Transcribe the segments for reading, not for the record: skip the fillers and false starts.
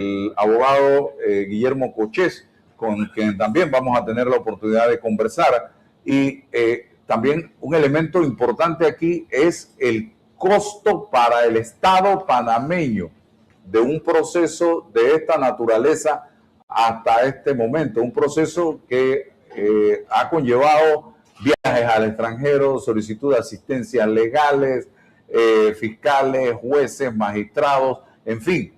el abogado Guillermo Cochés, con quien también vamos a tener la oportunidad de conversar. Y también un elemento importante aquí es el costo para el Estado panameño de un proceso de esta naturaleza hasta este momento, un proceso que ha conllevado viajes al extranjero, solicitud de asistencias legales, fiscales, jueces, magistrados, en fin,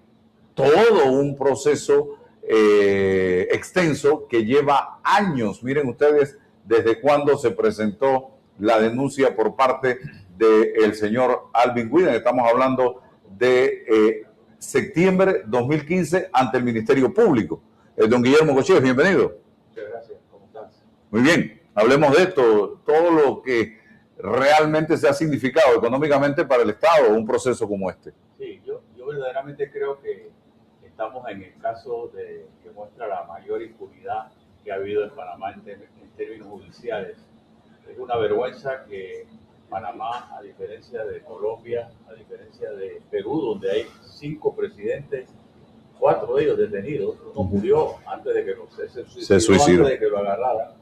todo un proceso extenso que lleva años. Miren ustedes desde cuando se presentó la denuncia por parte del señor Alvin Widen. Estamos hablando de septiembre 2015 ante el Ministerio Público. Don Guillermo Cochés, bienvenido. Muchas gracias, ¿cómo estás? Muy bien, hablemos de esto, todo lo que realmente se ha significado económicamente para el Estado un proceso como este. Sí, yo verdaderamente creo que estamos en el caso que muestra la mayor impunidad que ha habido en Panamá en términos judiciales. Es una vergüenza que Panamá, a diferencia de Colombia, a diferencia de Perú, donde hay 5 presidentes, 4 de ellos detenidos, uno murió antes de que se suicidó, antes de que lo agarraran,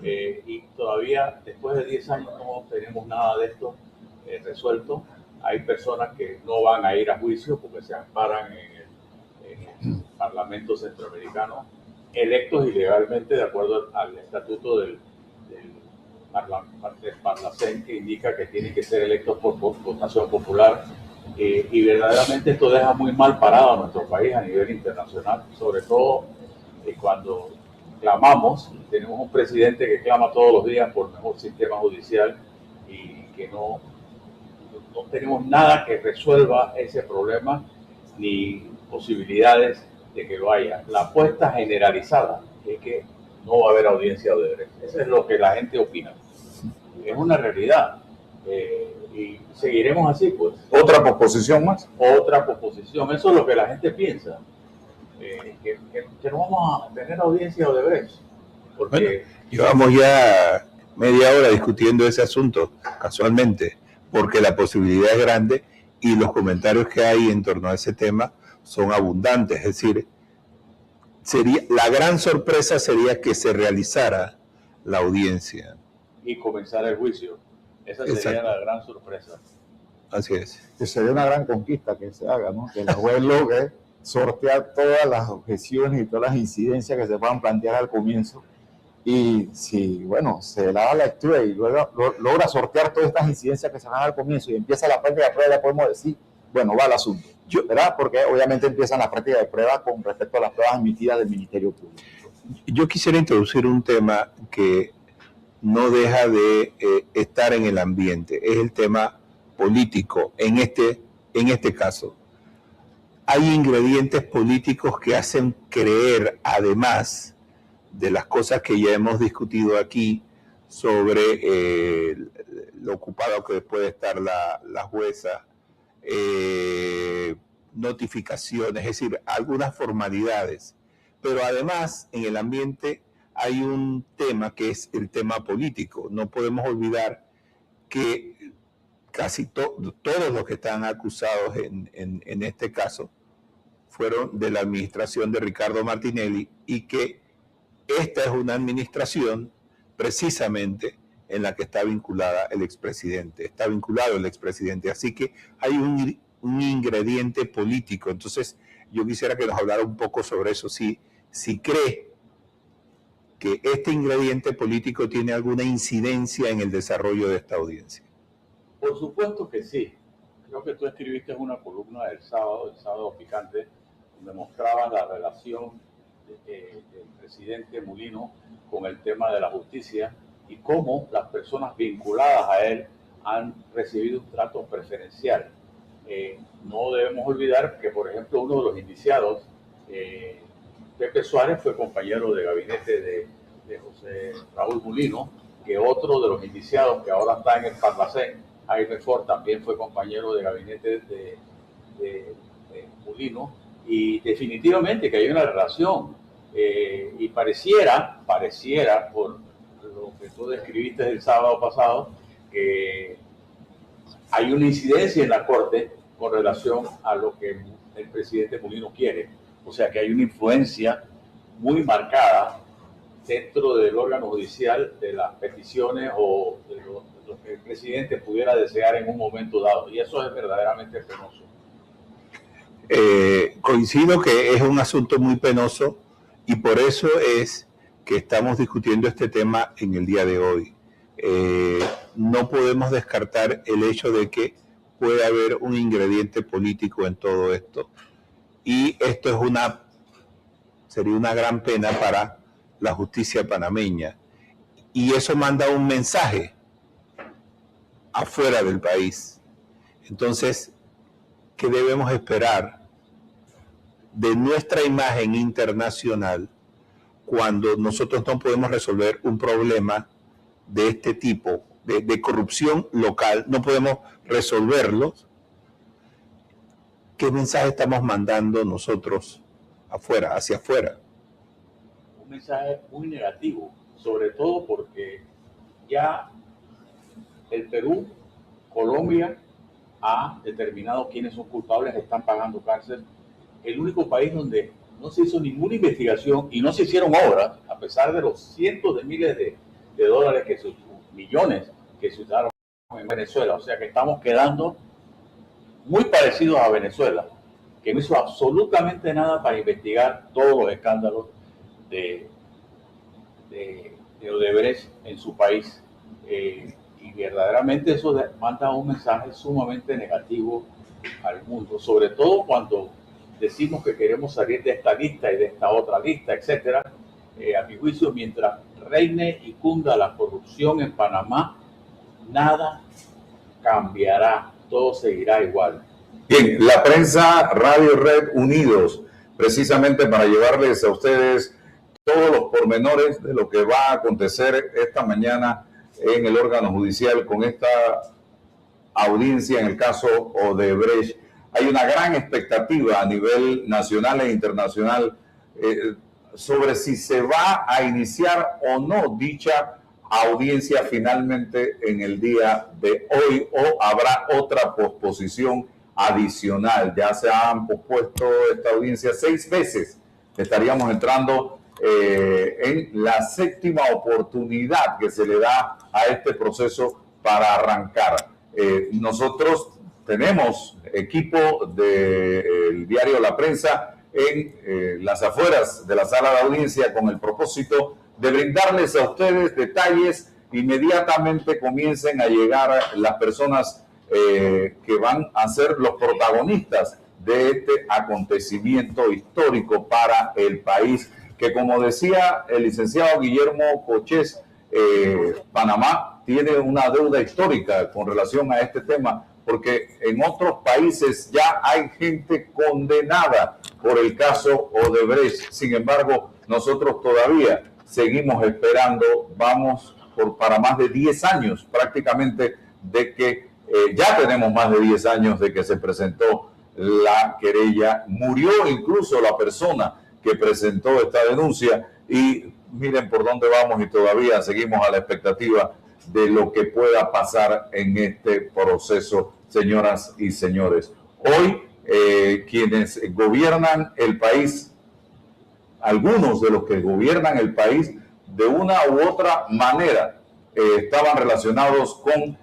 y todavía después de 10 años no tenemos nada de esto resuelto. Hay personas que no van a ir a juicio porque se amparan en el Parlamento Centroamericano, electos ilegalmente de acuerdo al estatuto del Parlacén, que indica que tienen que ser electos por votación popular. Y verdaderamente esto deja muy mal parado a nuestro país a nivel internacional, sobre todo cuando clamamos, tenemos un presidente que clama todos los días por mejor sistema judicial y que no tenemos nada que resuelva ese problema ni posibilidades de que lo haya. La apuesta generalizada es que no va a haber audiencia de derecho. Eso es lo que la gente opina. Es una realidad. Y seguiremos así, pues. ¿Otra posposición más? Otra posposición. Eso es lo que la gente piensa. Que no vamos a tener audiencia de derecho. Porque bueno, llevamos ya media hora discutiendo ese asunto, casualmente, porque la posibilidad es grande y los comentarios que hay en torno a ese tema son abundantes. Es decir, la gran sorpresa sería que se realizara la audiencia. Y comenzar el juicio. Esa sería Exacto. La gran sorpresa. Así es. Que sería una gran conquista que se haga, ¿no? Que la juez logre sortear todas las objeciones y todas las incidencias que se puedan plantear al comienzo. Y si, bueno, se da la lectura y luego logra sortear todas estas incidencias que se dan al comienzo y empieza la práctica de prueba, ya podemos decir, bueno, va el asunto. ¿Verdad? Porque obviamente empiezan las prácticas de prueba con respecto a las pruebas emitidas del Ministerio Público. Yo quisiera introducir un tema que no deja de estar en el ambiente. Es el tema político. En este caso, hay ingredientes políticos que hacen creer, además de las cosas que ya hemos discutido aquí sobre lo ocupado que puede estar la jueza, notificaciones, es decir, algunas formalidades. Pero además, en el ambiente hay un tema que es el tema político. No podemos olvidar que casi todos los que están acusados en este caso fueron de la administración de Ricardo Martinelli y que esta es una administración precisamente en la que está vinculada el expresidente, está vinculado el expresidente. Así que hay un ingrediente político. Entonces, yo quisiera que nos hablara un poco sobre eso. Si cree que este ingrediente político tiene alguna incidencia en el desarrollo de esta audiencia. Por supuesto que sí. Creo que tú escribiste una columna del sábado picante, donde mostrabas la relación del presidente Mulino con el tema de la justicia y cómo las personas vinculadas a él han recibido un trato preferencial. No debemos olvidar que, por ejemplo, uno de los indiciados, Pepe Suárez, fue compañero de gabinete de José Raúl Mulino, que otro de los indiciados que ahora está en el Parlacén, Jaime Ford, también fue compañero de gabinete de Mulino, y definitivamente que hay una relación, y pareciera, por lo que tú describiste el sábado pasado, que hay una incidencia en la Corte con relación a lo que el presidente Mulino quiere, O sea que hay una influencia muy marcada dentro del órgano judicial de las peticiones o de lo que el presidente pudiera desear en un momento dado. Y eso es verdaderamente penoso. Coincido que es un asunto muy penoso y por eso es que estamos discutiendo este tema en el día de hoy. No podemos descartar el hecho de que puede haber un ingrediente político en todo esto y esto sería una gran pena para la justicia panameña y eso manda un mensaje afuera del país. Entonces, ¿qué debemos esperar de nuestra imagen internacional cuando nosotros no podemos resolver un problema de este tipo, de corrupción local, no podemos resolverlo? ¿Qué mensaje estamos mandando nosotros afuera, hacia afuera? Un mensaje muy negativo, sobre todo porque ya el Perú, Colombia, ha determinado quiénes son culpables, están pagando cárcel. El único país donde no se hizo ninguna investigación y no se hicieron obras, a pesar de los cientos de miles de dólares, millones que se usaron en Venezuela. O sea que estamos quedando muy parecidos a Venezuela, que no hizo absolutamente nada para investigar todos los escándalos de Odebrecht en su país. Y verdaderamente eso manda un mensaje sumamente negativo al mundo, sobre todo cuando decimos que queremos salir de esta lista y de esta otra lista, etcétera. A mi juicio, mientras reine y cunda la corrupción en Panamá, nada cambiará, todo seguirá igual. Bien, la prensa, Radio Red, unidos precisamente para llevarles a ustedes todos los pormenores de lo que va a acontecer esta mañana en el órgano judicial con esta audiencia en el caso Odebrecht. Hay una gran expectativa a nivel nacional e internacional sobre si se va a iniciar o no dicha audiencia finalmente en el día de hoy o habrá otra posposición adicional. Ya se han pospuesto esta audiencia 6 veces. Estaríamos entrando en la 7ª oportunidad que se le da a este proceso para arrancar. Nosotros tenemos equipo del diario La Prensa en las afueras de la sala de audiencia con el propósito de brindarles a ustedes detalles. Inmediatamente comiencen a llegar las personas que van a ser los protagonistas de este acontecimiento histórico para el país, que como decía el licenciado Guillermo Cochés, Panamá tiene una deuda histórica con relación a este tema, porque en otros países ya hay gente condenada por el caso Odebrecht. Sin embargo, nosotros todavía seguimos esperando, vamos para más de 10 años prácticamente de que, ya tenemos más de 10 años de que se presentó la querella, murió incluso la persona que presentó esta denuncia y miren por dónde vamos y todavía seguimos a la expectativa de lo que pueda pasar en este proceso, señoras y señores. Hoy, quienes gobiernan el país, algunos de los que gobiernan el país, de una u otra manera, estaban relacionados con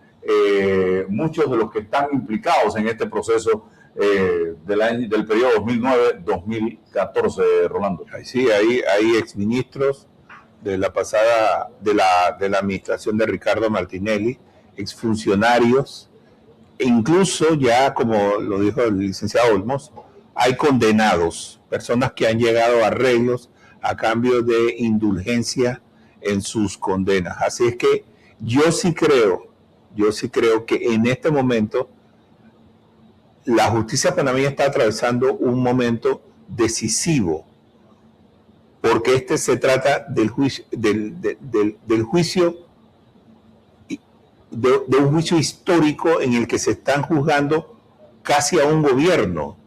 muchos de los que están implicados en este proceso del periodo 2009-2014, Rolando. Sí, hay exministros de la pasada, de la administración de Ricardo Martinelli, exfuncionarios, e incluso ya, como lo dijo el licenciado Olmos, hay condenados, personas que han llegado a arreglos a cambio de indulgencia en sus condenas. Así es que yo sí creo que en este momento la justicia panameña está atravesando un momento decisivo, porque se trata del juicio, de un juicio histórico en el que se están juzgando casi a un gobierno.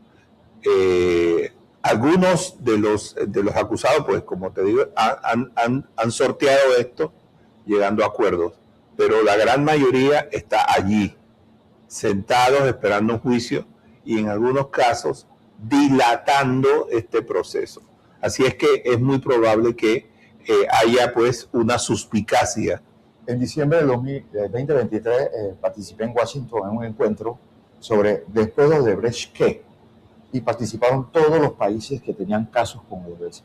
Algunos de los acusados, pues como te digo, han sorteado esto llegando a acuerdos, pero la gran mayoría está allí, sentados esperando un juicio y en algunos casos dilatando este proceso. Así es que es muy probable que haya pues una suspicacia. En diciembre del 2023 participé en Washington en un encuentro sobre después de Odebrecht qué, y participaron todos los países que tenían casos con Odebrecht.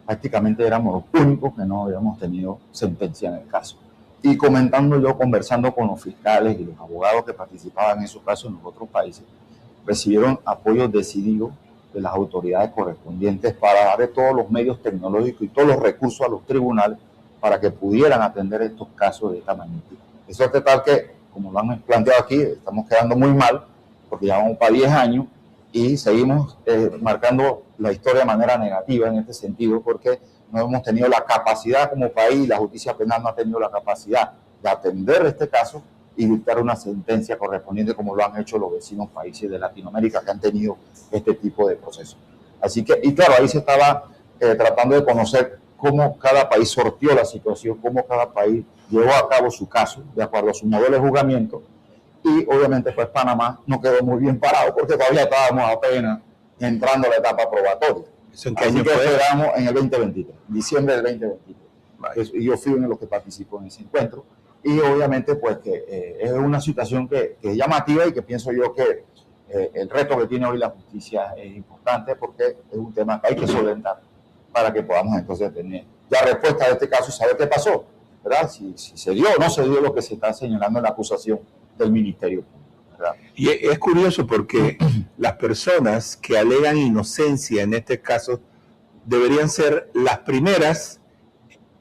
Prácticamente éramos los únicos que no habíamos tenido sentencia en el caso. Y conversando con los fiscales y los abogados que participaban en esos casos en los otros países, recibieron apoyo decidido de las autoridades correspondientes para darle todos los medios tecnológicos y todos los recursos a los tribunales para que pudieran atender estos casos de esta magnitud. Eso es de tal que, como lo han planteado aquí, estamos quedando muy mal, porque ya vamos para 10 años y seguimos marcando la historia de manera negativa en este sentido, porque no hemos tenido la capacidad como país, la justicia penal no ha tenido la capacidad de atender este caso y dictar una sentencia correspondiente como lo han hecho los vecinos países de Latinoamérica que han tenido este tipo de procesos. Así que, y claro, ahí se estaba tratando de conocer cómo cada país sortió la situación, cómo cada país llevó a cabo su caso de acuerdo a su modelo de juzgamiento, y obviamente pues Panamá no quedó muy bien parado porque todavía estábamos apenas entrando a la etapa probatoria. ¿Eso en qué Así año que fue? esperamos en el 2023, diciembre del 2023. Vale. Y yo fui uno de los que participó en ese encuentro. Y obviamente pues que es una situación que es llamativa y que pienso yo que el reto que tiene hoy la justicia es importante porque es un tema que hay que solventar para que podamos entonces tener ya respuesta de este caso y saber qué pasó, ¿verdad? Si se dio o no se dio lo que se está señalando en la acusación del Ministerio Público, ¿verdad? Y es curioso porque las personas que alegan inocencia en este caso deberían ser las primeras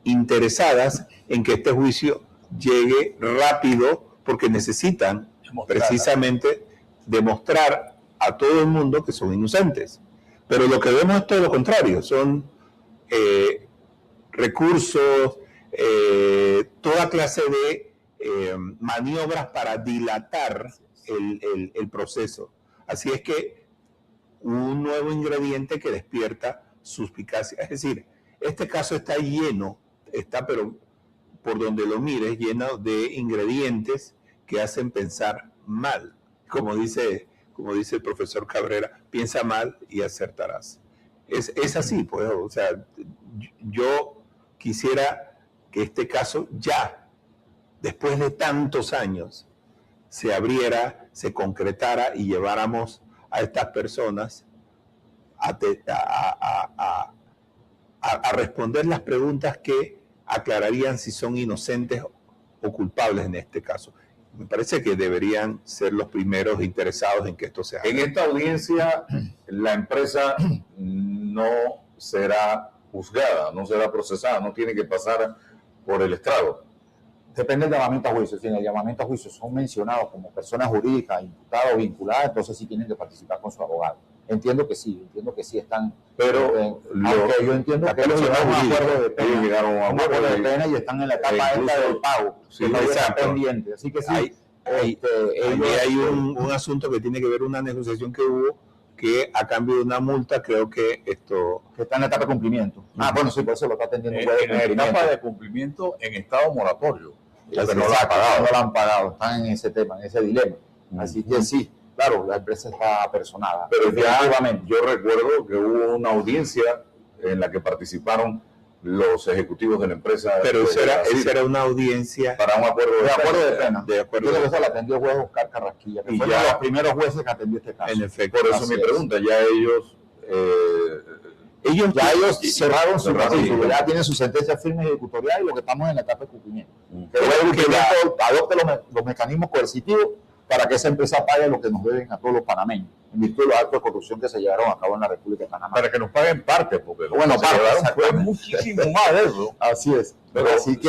interesadas en que este juicio llegue rápido porque necesitan precisamente demostrar a todo el mundo que son inocentes. Pero lo que vemos es todo lo contrario, son recursos, toda clase de maniobras para dilatar el proceso. Así es que un nuevo ingrediente que despierta suspicacia. Es decir, este caso está lleno, pero por donde lo mires, lleno de ingredientes que hacen pensar mal. Como dice el profesor Cabrera, piensa mal y acertarás. Es así, pues, o sea, yo quisiera que este caso ya, después de tantos años, se abriera, se concretara y lleváramos a estas personas a responder las preguntas que aclararían si son inocentes o culpables en este caso. Me parece que deberían ser los primeros interesados en que esto se haga. En esta audiencia, la empresa no será juzgada, no será procesada, no tiene que pasar por el estrado. Depende del llamamiento a juicio. Si en el llamamiento a juicio son mencionados como personas jurídicas, imputadas o vinculadas, entonces sí tienen que participar con su abogado. Entiendo que sí están, Pero aunque yo entiendo que ellos llegaron a un acuerdo de pena, ellos llegaron a un acuerdo de pena y están en la etapa esta del pago, sí, que todavía está exacto. pendiente. Así que sí, hay un asunto que tiene que ver una negociación que hubo que a cambio de una multa creo que esto... que está en la etapa de cumplimiento. Bueno, sí, por eso lo está atendiendo. En la etapa de cumplimiento en estado moratorio. Porque no lo han pagado, están en ese tema, en ese dilema. Así que sí, claro, la empresa está personada. Pero ya yo recuerdo que hubo una audiencia en la que participaron los ejecutivos de la empresa. Pero esa era una audiencia para un acuerdo de pena. De acuerdo. Yo creo que eso la atendió el juez Oscar Carrasquilla, que fue uno de los primeros jueces que atendió este caso. En efecto. Por eso mi pregunta, ya ellos cerraron su capítulo, sí. ya tienen su sentencia firme y ejecutorial y lo que estamos en la etapa de cumplimiento. Que adopte los mecanismos coercitivos para que esa empresa pague lo que nos deben a todos los panameños, en virtud de los actos de corrupción que se llevaron a cabo en la República de Panamá. Para que nos paguen parte, porque bueno, parte, fue muchísimo más de eso. Así es. Pero, así que,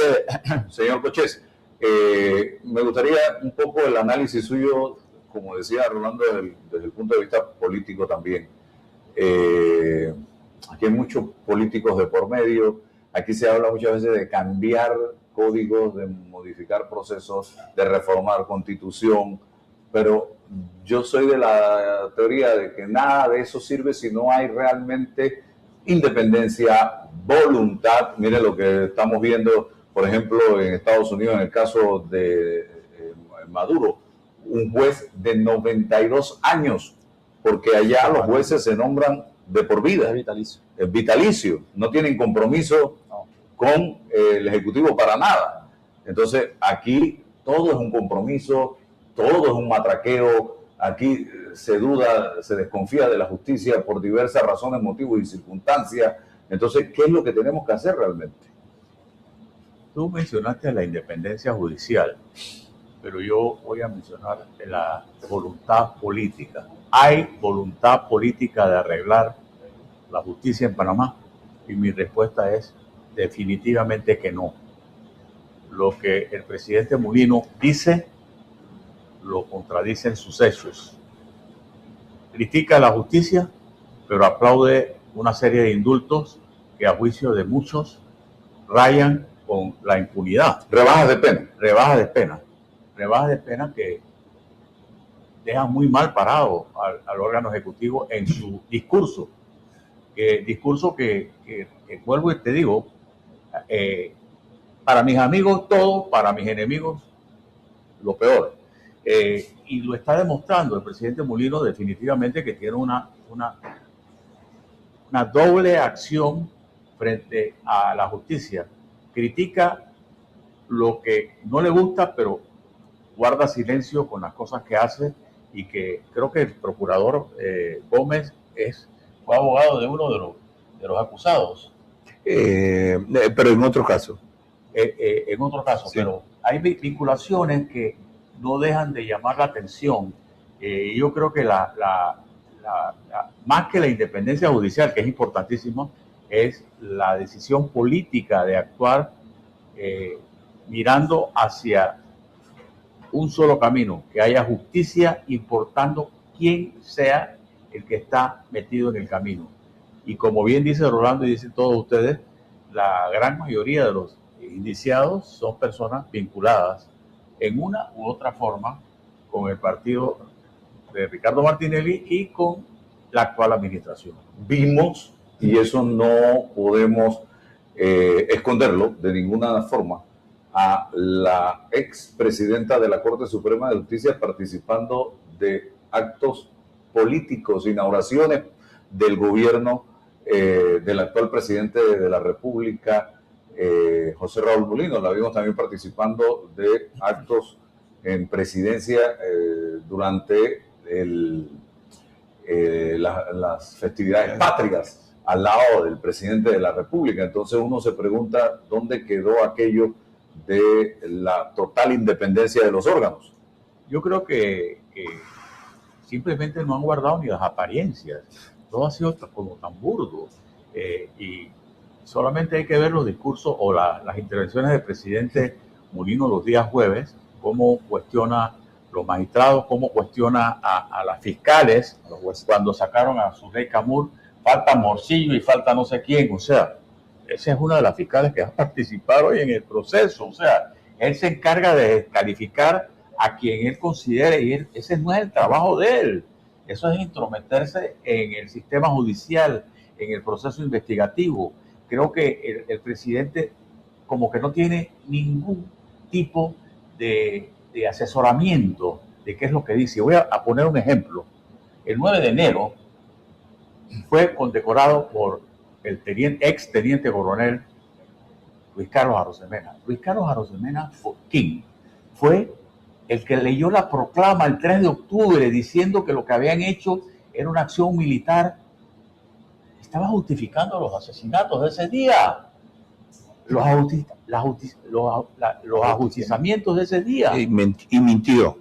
señor Cochés, me gustaría un poco el análisis suyo, como decía Rolando, desde el punto de vista político también. Aquí hay muchos políticos de por medio, aquí se habla muchas veces de cambiar códigos, de modificar procesos, de reformar constitución, pero yo soy de la teoría de que nada de eso sirve si no hay realmente independencia, voluntad. Mire lo que estamos viendo, por ejemplo, en Estados Unidos, en el caso de Maduro, un juez de 92 años porque allá los jueces se nombran de por vida. Es vitalicio. Es vitalicio, no tienen compromiso con el Ejecutivo para nada. Entonces, aquí todo es un compromiso, todo es un matraqueo, aquí se duda, se desconfía de la justicia por diversas razones, motivos y circunstancias. Entonces, ¿qué es lo que tenemos que hacer realmente? Tú mencionaste la independencia judicial, pero yo voy a mencionar la voluntad política. ¿Hay voluntad política de arreglar la justicia en Panamá? Y mi respuesta es definitivamente que no. Lo que el presidente Mulino dice lo contradicen sus hechos. Critica la justicia, pero aplaude una serie de indultos que a juicio de muchos rayan con la impunidad. Rebajas de pena. Rebajas de pena que dejan muy mal parado al órgano ejecutivo en su discurso. Discurso que vuelvo y te digo, para mis amigos todo, para mis enemigos lo peor. Y lo está demostrando el presidente Mulino definitivamente, que tiene una doble acción frente a la justicia. Critica lo que no le gusta, pero guarda silencio con las cosas que hace, y que creo que el procurador Gómez fue abogado de uno de los acusados. Pero en otro caso. En otro caso, sí. Pero hay vinculaciones que no dejan de llamar la atención. Yo creo que más que la independencia judicial, que es importantísimo, es la decisión política de actuar mirando hacia un solo camino, que haya justicia, importando quién sea el que está metido en el camino. Y como bien dice Rolando y dicen todos ustedes, la gran mayoría de los indiciados son personas vinculadas en una u otra forma con el partido de Ricardo Martinelli y con la actual administración. Vimos, y eso no podemos esconderlo de ninguna forma, a la expresidenta de la Corte Suprema de Justicia participando de actos políticos, inauguraciones del gobierno del actual presidente de la República, José Raúl Mulino. La vimos también participando de actos en presidencia durante las festividades patrias al lado del presidente de la República. Entonces uno se pregunta dónde quedó aquello de la total independencia de los órganos. Yo creo que simplemente no han guardado ni las apariencias. Todo ha sido como tan burdo. Y solamente hay que ver los discursos o las intervenciones del presidente Mulino los días jueves, cómo cuestiona los magistrados, cómo cuestiona a las fiscales, cuando sacaron a Zuley Camur, falta Morcillo y falta no sé quién. O sea, esa es una de las fiscales que va a participar hoy en el proceso. O sea, él se encarga de descalificar a quien él considere, y ese no es el trabajo de él. Eso es intrometerse en el sistema judicial, en el proceso investigativo. Creo que el presidente como que no tiene ningún tipo de asesoramiento de qué es lo que dice. Voy a poner un ejemplo. El 9 de enero fue condecorado por el ex teniente coronel Luis Carlos Arosemena. Luis Carlos Arosemena King fue el que leyó la proclama el 3 de octubre diciendo que lo que habían hecho era una acción militar. Estaba justificando los asesinatos de ese día, los ajusticiamientos de ese día. Y mintió.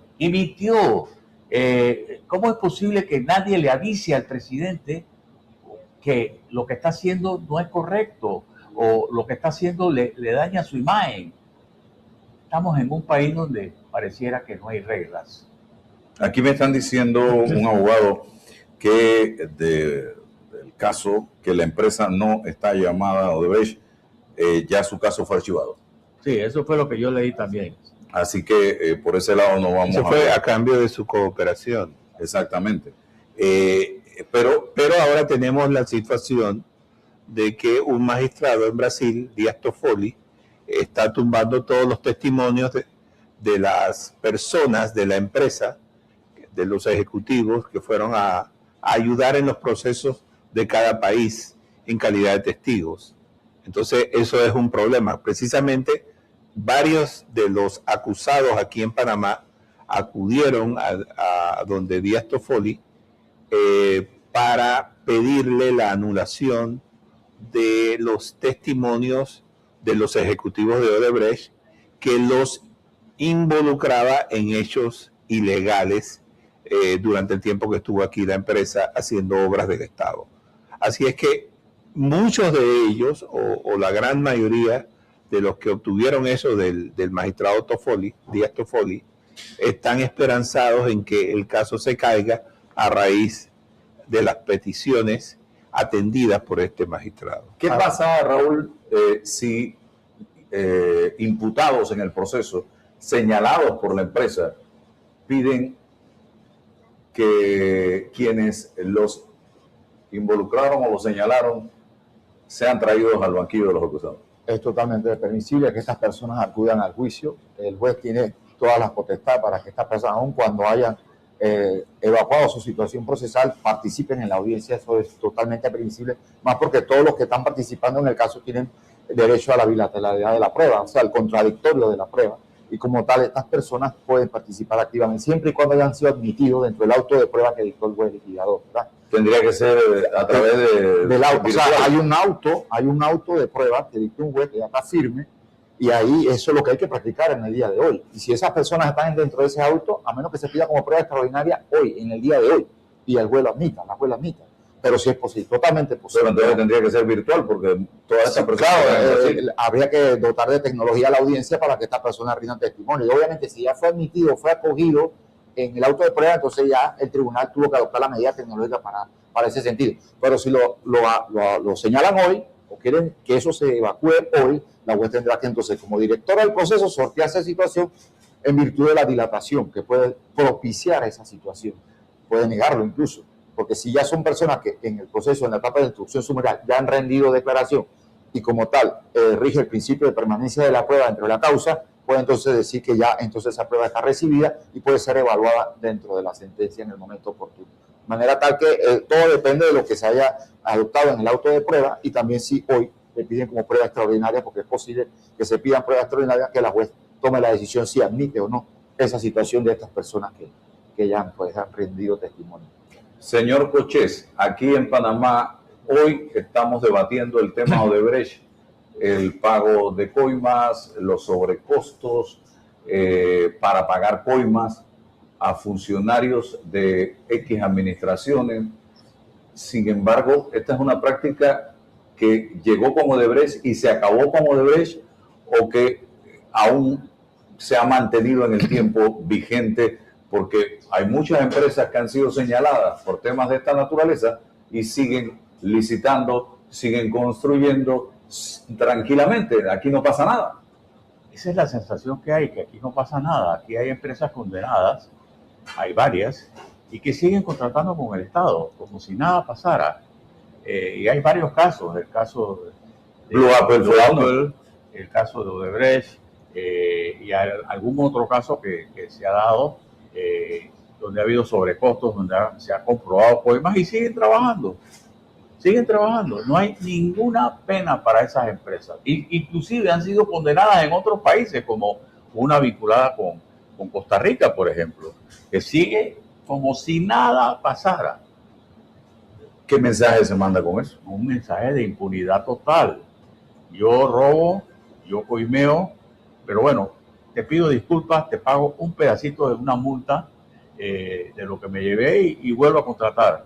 ¿Cómo es posible que nadie le avise al presidente que lo que está haciendo no es correcto, o lo que está haciendo le daña su imagen? Estamos en un país donde pareciera que no hay reglas. Aquí me están diciendo un abogado que del caso, que la empresa no está llamada a Odebrecht, ya su caso fue archivado. Sí, eso fue lo que yo leí también. Así que por ese lado no vamos a... Eso fue a cambio de su cooperación. Exactamente. Pero ahora tenemos la situación de que un magistrado en Brasil, Díaz Toffoli, está tumbando todos los testimonios de las personas de la empresa, de los ejecutivos que fueron a a ayudar en los procesos de cada país en calidad de testigos. Entonces, eso es un problema. Precisamente, varios de los acusados aquí en Panamá acudieron a donde Díaz Toffoli para pedirle la anulación de los testimonios de los ejecutivos de Odebrecht que los involucraba en hechos ilegales durante el tiempo que estuvo aquí la empresa haciendo obras del Estado. Así es que muchos de ellos, o la gran mayoría de los que obtuvieron eso del magistrado Toffoli, Díaz Toffoli, están esperanzados en que el caso se caiga a raíz de las peticiones atendidas por este magistrado. ¿Qué pasa, Raúl, si imputados en el proceso, señalados por la empresa, piden que quienes los involucraron o los señalaron sean traídos al banquillo de los acusados? Es totalmente permisible que estas personas acudan al juicio. El juez tiene todas las potestades para que estas personas, aun cuando hayan evacuado su situación procesal, participen en la audiencia. Eso es totalmente permisible, más porque todos los que están participando en el caso tienen derecho a la bilateralidad de la prueba, o sea, el contradictorio de la prueba. Y como tal, estas personas pueden participar activamente, siempre y cuando hayan sido admitidos dentro del auto de prueba que dictó el juez liquidador, ¿verdad? Tendría que ser a través del auto. O sea, hay un auto de prueba que dictó un juez que ya está firme, y ahí eso es lo que hay que practicar en el día de hoy. Y si esas personas están dentro de ese auto, a menos que se pida como prueba extraordinaria hoy, en el día de hoy, y el juez lo admita, la juez lo admita. Pero sí es posible, totalmente posible. Pero entonces tendría que ser virtual, porque todas estas personas... Claro, habría que dotar de tecnología a la audiencia para que estas personas rindan testimonio. Y obviamente, si ya fue admitido, fue acogido en el auto de prueba, entonces ya el tribunal tuvo que adoptar la medida tecnológica para ese sentido. Pero si lo señalan hoy, o quieren que eso se evacúe hoy, la juez tendrá que entonces, como directora del proceso, sortear esa situación en virtud de la dilatación, que puede propiciar esa situación. Puede negarlo incluso. Porque si ya son personas que en el proceso, en la etapa de instrucción sumaria, ya han rendido declaración y como tal rige el principio de permanencia de la prueba dentro de la causa, puede entonces decir que ya entonces esa prueba está recibida y puede ser evaluada dentro de la sentencia en el momento oportuno. De manera tal que todo depende de lo que se haya adoptado en el auto de prueba, y también si hoy le piden como prueba extraordinaria, porque es posible que se pidan pruebas extraordinarias, que la juez tome la decisión si admite o no esa situación de estas personas que ya pues, han rendido testimonio. Señor Cochés, aquí en Panamá hoy estamos debatiendo el tema Odebrecht, el pago de coimas, los sobrecostos para pagar coimas a funcionarios de X administraciones. Sin embargo, esta es una práctica que llegó con Odebrecht y se acabó con Odebrecht, o que aún se ha mantenido en el tiempo vigente, porque hay muchas empresas que han sido señaladas por temas de esta naturaleza y siguen licitando, siguen construyendo tranquilamente. Aquí no pasa nada. Esa es la sensación que hay, que aquí no pasa nada. Aquí hay empresas condenadas, hay varias, y que siguen contratando con el Estado, como si nada pasara. Y hay varios casos, el caso de Blue Apple, el caso de Odebrecht, y algún otro caso que se ha dado, donde ha habido sobrecostos, donde se ha comprobado coimas, y siguen trabajando. No hay ninguna pena para esas empresas. Inclusive han sido condenadas en otros países, como una vinculada con Costa Rica, por ejemplo, que sigue como si nada pasara. ¿Qué mensaje se manda con eso? Un mensaje de impunidad total. Yo robo, yo coimeo, pero bueno, te pido disculpas, te pago un pedacito de una multa de lo que me llevé y vuelvo a contratar.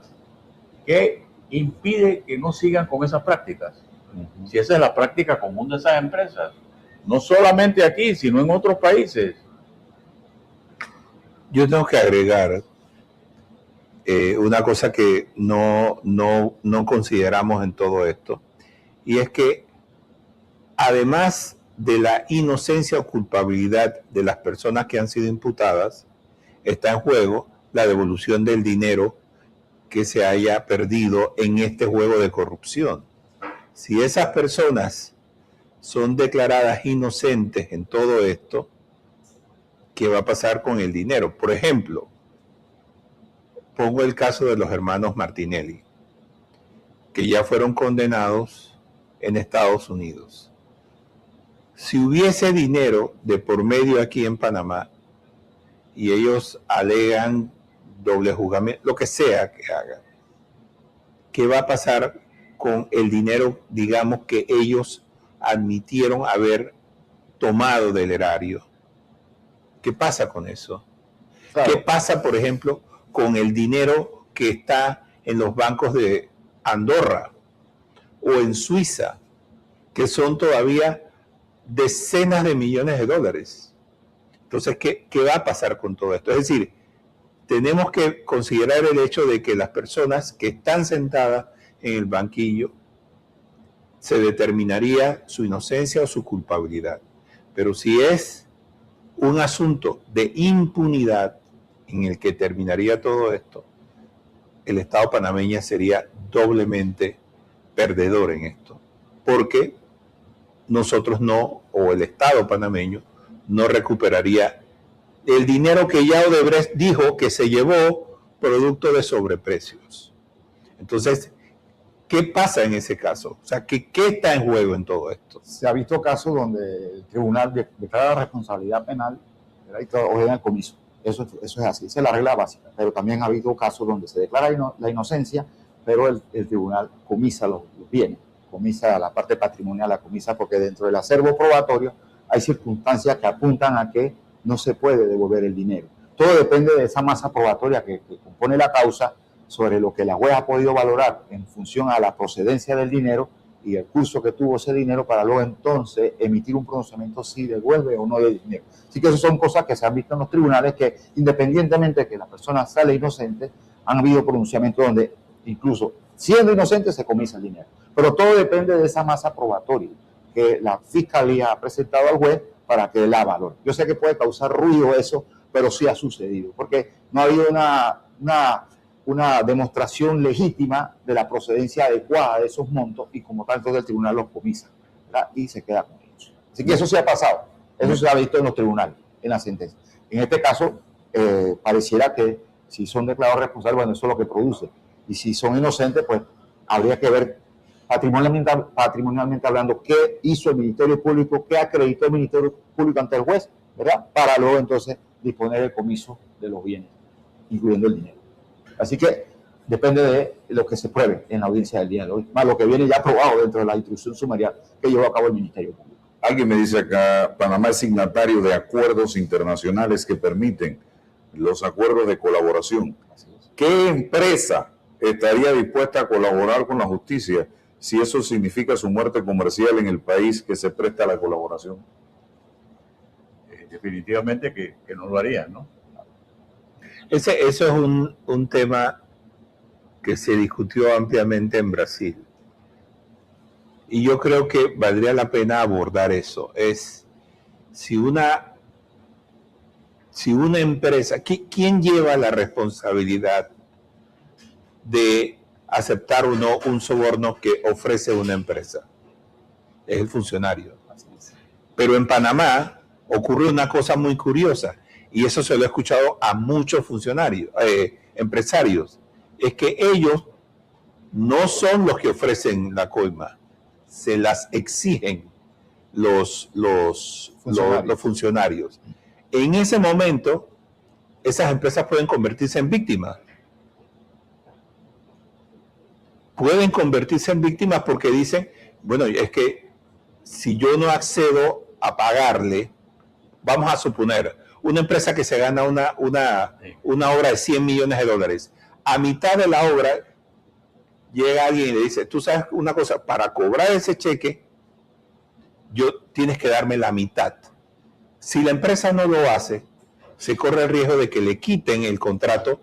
¿Qué impide que no sigan con esas prácticas? Si esa es la práctica común de esas empresas, no solamente aquí, sino en otros países. Yo tengo que agregar una cosa que no consideramos en todo esto, y es que además de la inocencia o culpabilidad de las personas que han sido imputadas, está en juego la devolución del dinero que se haya perdido en este juego de corrupción. Si esas personas son declaradas inocentes en todo esto, ¿qué va a pasar con el dinero? Por ejemplo, pongo el caso de los hermanos Martinelli, que ya fueron condenados en Estados Unidos. Si hubiese dinero de por medio aquí en Panamá y ellos alegan doble juzgamiento, lo que sea que hagan, ¿qué va a pasar con el dinero, digamos, que ellos admitieron haber tomado del erario? ¿Qué pasa con eso? Claro. ¿Qué pasa, por ejemplo, con el dinero que está en los bancos de Andorra o en Suiza, que son todavía decenas de millones de dólares? Entonces, ¿qué va a pasar con todo esto? Es decir, tenemos que considerar el hecho de que las personas que están sentadas en el banquillo se determinaría su inocencia o su culpabilidad. Pero si es un asunto de impunidad en el que terminaría todo esto, el Estado panameño sería doblemente perdedor en esto, porque nosotros no, o el Estado panameño, no recuperaría el dinero que ya Odebrecht dijo que se llevó producto de sobreprecios. Entonces, ¿qué pasa en ese caso? O sea, ¿qué está en juego en todo esto? Se ha visto casos donde el tribunal declara responsabilidad penal, ¿verdad? Y ordena el comiso. Eso es así, esa es la regla básica. Pero también ha habido casos donde se declara la inocencia, pero el tribunal comisa los bienes, comisa la parte patrimonial, la comisa porque dentro del acervo probatorio hay circunstancias que apuntan a que no se puede devolver el dinero. Todo depende de esa masa probatoria que compone la causa, sobre lo que la juez ha podido valorar en función a la procedencia del dinero y el curso que tuvo ese dinero para luego entonces emitir un pronunciamiento si devuelve o no el dinero. Así que esas son cosas que se han visto en los tribunales que independientemente de que la persona sale inocente, han habido pronunciamientos donde incluso siendo inocente se comisa el dinero. Pero todo depende de esa masa probatoria que la fiscalía ha presentado al juez para que la valore. Yo sé que puede causar ruido eso, pero sí ha sucedido, porque no ha habido una demostración legítima de la procedencia adecuada de esos montos y como tal entonces el tribunal los comisa, ¿verdad? Y se queda con ellos. Así que eso sí ha pasado, eso se ha visto en los tribunales, en la sentencia. En este caso, pareciera que si son declarados responsables, bueno, eso es lo que produce. Y si son inocentes, pues habría que ver patrimonialmente hablando qué hizo el Ministerio Público, qué acreditó el Ministerio Público ante el juez, ¿verdad? Para luego entonces disponer el comiso de los bienes, incluyendo el dinero. Así que depende de lo que se pruebe en la audiencia del día de hoy, más lo que viene ya aprobado dentro de la instrucción sumarial que llevó a cabo el Ministerio Público. Alguien me dice acá, Panamá es signatario de acuerdos internacionales que permiten los acuerdos de colaboración. ¿Qué empresa estaría dispuesta a colaborar con la justicia si eso significa su muerte comercial en el país que se presta a la colaboración? Definitivamente que no lo harían, ¿no? Eso es un tema que se discutió ampliamente en Brasil. Y yo creo que valdría la pena abordar eso. Es si una empresa, ¿quién lleva la responsabilidad de aceptar o no un soborno que ofrece una empresa? Es el funcionario. Pero en Panamá ocurre una cosa muy curiosa, y eso se lo he escuchado a muchos funcionarios, empresarios, es que ellos no son los que ofrecen la coima, se las exigen los funcionarios. En ese momento, esas empresas pueden convertirse en víctimas. Pueden convertirse en víctimas porque dicen, bueno, es que si yo no accedo a pagarle, vamos a suponer, una empresa que se gana una obra de 100 millones de dólares. A mitad de la obra llega alguien y le dice, tú sabes una cosa, para cobrar ese cheque, tienes que darme la mitad. Si la empresa no lo hace, se corre el riesgo de que le quiten el contrato.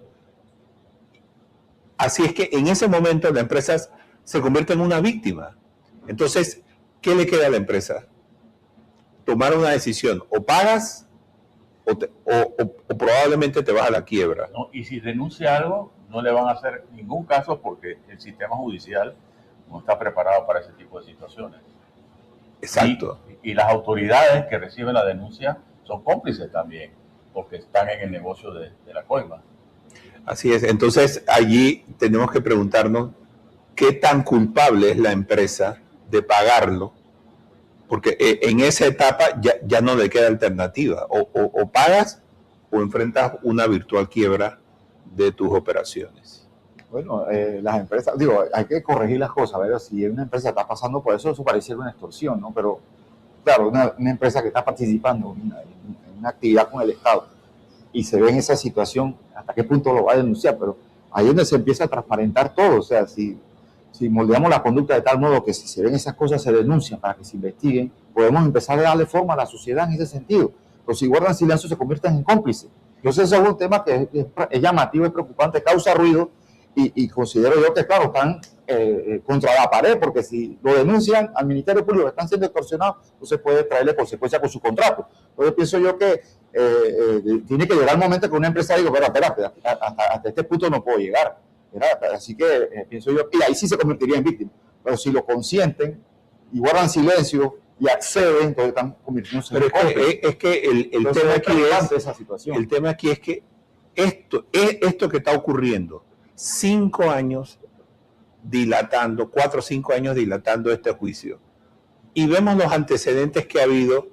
Así es que en ese momento la empresa se convierte en una víctima. Entonces, ¿qué le queda a la empresa? Tomar una decisión, o pagas o probablemente te vas a la quiebra. ¿No? Y si denuncia algo, no le van a hacer ningún caso porque el sistema judicial no está preparado para ese tipo de situaciones. Exacto. Y las autoridades que reciben la denuncia son cómplices también, porque están en el negocio de la coima. Así es. Entonces, allí tenemos que preguntarnos qué tan culpable es la empresa de pagarlo, porque en esa etapa ya no le queda alternativa. O pagas o enfrentas una virtual quiebra de tus operaciones. Bueno, las empresas, digo, hay que corregir las cosas, ¿verdad? Si una empresa está pasando por eso pareciera una extorsión, ¿no? Pero, claro, una empresa que está participando en una actividad con el Estado y se ve en esa situación, ¿hasta qué punto lo va a denunciar? Pero ahí es donde se empieza a transparentar todo. O sea, si moldeamos la conducta de tal modo que si se ven esas cosas se denuncian para que se investiguen, podemos empezar a darle forma a la sociedad en ese sentido. Pero si guardan silencio se convierten en cómplices. Entonces eso es un tema que es llamativo, es preocupante, causa ruido y considero yo que, claro, están contra la pared, porque si lo denuncian al Ministerio Público que están siendo extorsionados, entonces puede traerle consecuencias con su contrato. Entonces pienso yo que tiene que llegar el momento que una empresa diga, pero espérate, hasta este punto no puedo llegar. ¿Verdad? Así que pienso yo, y ahí sí se convertiría en víctima. Pero si lo consienten y guardan silencio y acceden, entonces están convirtiéndose en cómplices. Es que el tema aquí es esa situación. El tema aquí es que esto que está ocurriendo, 5 años dilatando, 4 o 5 años dilatando este juicio, y vemos los antecedentes que ha habido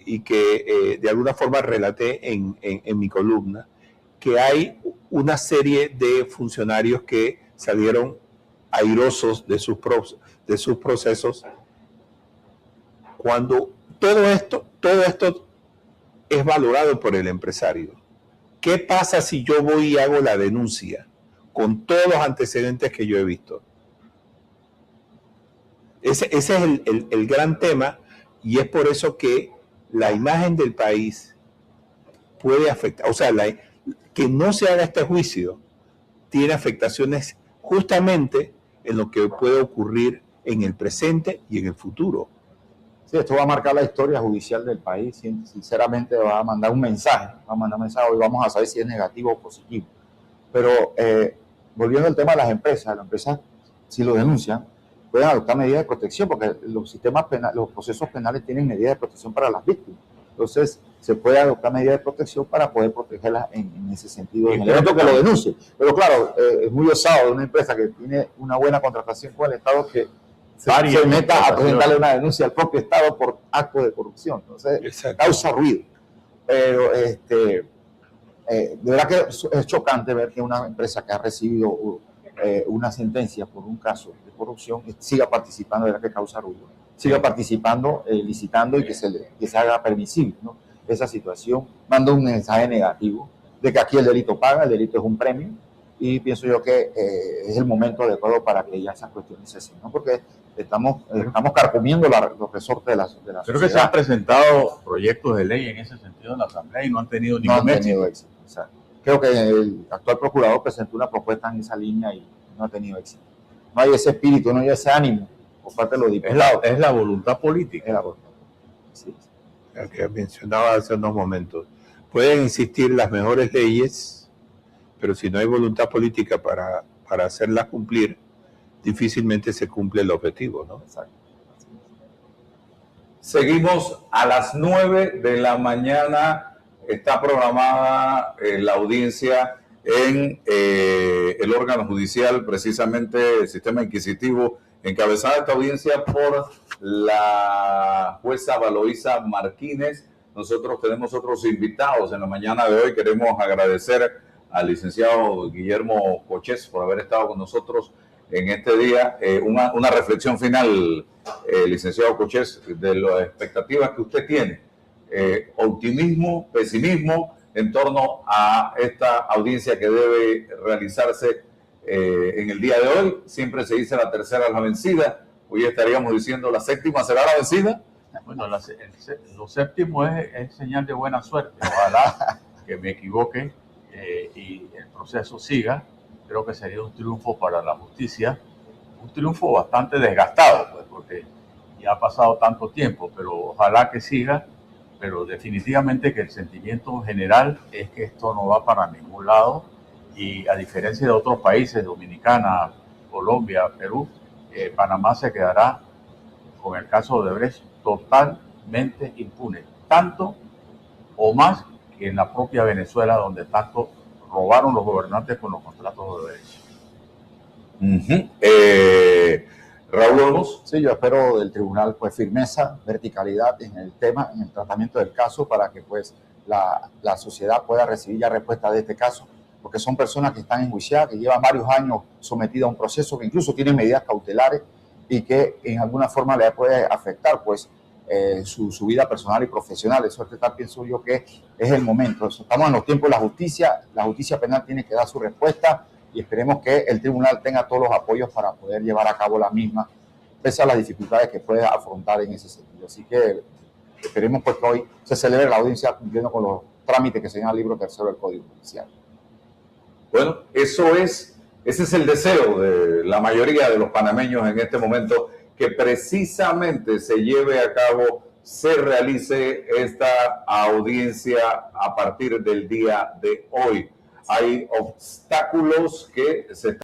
y que de alguna forma relaté en mi columna, que hay una serie de funcionarios que salieron airosos de sus procesos, cuando todo esto es valorado por el empresario. ¿Qué pasa si yo voy y hago la denuncia con todos los antecedentes que yo he visto? Ese es el gran tema, y es por eso que la imagen del país puede afectar, o sea, que no se haga este juicio tiene afectaciones justamente en lo que puede ocurrir en el presente y en el futuro. Sí, esto va a marcar la historia judicial del país. Sinceramente va a mandar un mensaje, hoy vamos a saber si es negativo o positivo. Pero volviendo al tema de las empresas, si lo denuncian, pueden adoptar medidas de protección, porque los sistemas penales, los procesos penales tienen medidas de protección para las víctimas. Entonces, se puede adoptar medidas de protección para poder protegerlas en ese sentido, en el evento que lo denuncie. Pero claro, es muy osado de una empresa que tiene una buena contratación con el Estado que se meta a presentarle una denuncia al propio Estado por actos de corrupción. Entonces, causa ruido. Pero de verdad que es chocante ver que una empresa que ha recibido una sentencia por un caso de corrupción siga participando, de verdad que causa ruido. Siga participando, licitando y que se haga permisible, ¿no? Esa situación manda un mensaje negativo de que aquí el delito paga, el delito es un premio, y pienso yo que es el momento adecuado para que ya esas cuestiones se cesen, ¿no? Porque estamos carcomiendo los resortes de la sociedad. Creo que se han presentado proyectos de ley en ese sentido en la Asamblea y no han tenido ningún éxito. O sea, creo que el actual procurador presentó una propuesta en esa línea y no ha tenido éxito. No hay ese espíritu, no hay ese ánimo por parte de los diputados. Es la voluntad política. Es la voluntad. Sí. El que mencionaba hace unos momentos. Pueden existir las mejores leyes, pero si no hay voluntad política para hacerlas cumplir, difícilmente se cumple el objetivo, ¿no? Exacto. Seguimos a las 9 de la mañana. Está programada la audiencia en el órgano judicial, precisamente el sistema inquisitivo, encabezada esta audiencia por la jueza Valoisa Martínez. Nosotros tenemos otros invitados en la mañana de hoy. Queremos agradecer al licenciado Guillermo Cochés por haber estado con nosotros en este día. Una reflexión final, licenciado Cochés, de las expectativas que usted tiene. Optimismo, pesimismo en torno a esta audiencia que debe realizarse en el día de hoy. Siempre se dice la tercera es la vencida. Hoy estaríamos diciendo la séptima será la vencida. Bueno, lo séptimo es señal de buena suerte. Ojalá que me equivoque y el proceso siga. Creo que sería un triunfo para la justicia. Un triunfo bastante desgastado, pues, porque ya ha pasado tanto tiempo, pero ojalá que siga. Pero definitivamente que el sentimiento general es que esto no va para ningún lado, y a diferencia de otros países, Dominicana, Colombia, Perú, Panamá se quedará con el caso de Odebrecht totalmente impune, tanto o más que en la propia Venezuela, donde tanto robaron los gobernantes con los contratos de derecho. Raúl Olmos. Sí, yo espero del tribunal pues firmeza, verticalidad en el tema, en el tratamiento del caso, para que pues la sociedad pueda recibir ya respuesta de este caso, porque son personas que están enjuiciadas, que llevan varios años sometidas a un proceso, que incluso tienen medidas cautelares y que en alguna forma le puede afectar pues su vida personal y profesional. Eso pienso yo que es el momento. Estamos en los tiempos de la justicia penal tiene que dar su respuesta y esperemos que el tribunal tenga todos los apoyos para poder llevar a cabo la misma, pese a las dificultades que puede afrontar en ese sentido. Así que esperemos pues que hoy se celebre la audiencia cumpliendo con los trámites que se llama el libro tercero del Código Judicial. Bueno, ese es el deseo de la mayoría de los panameños en este momento, que precisamente se lleve a cabo, se realice esta audiencia a partir del día de hoy. Hay obstáculos que se están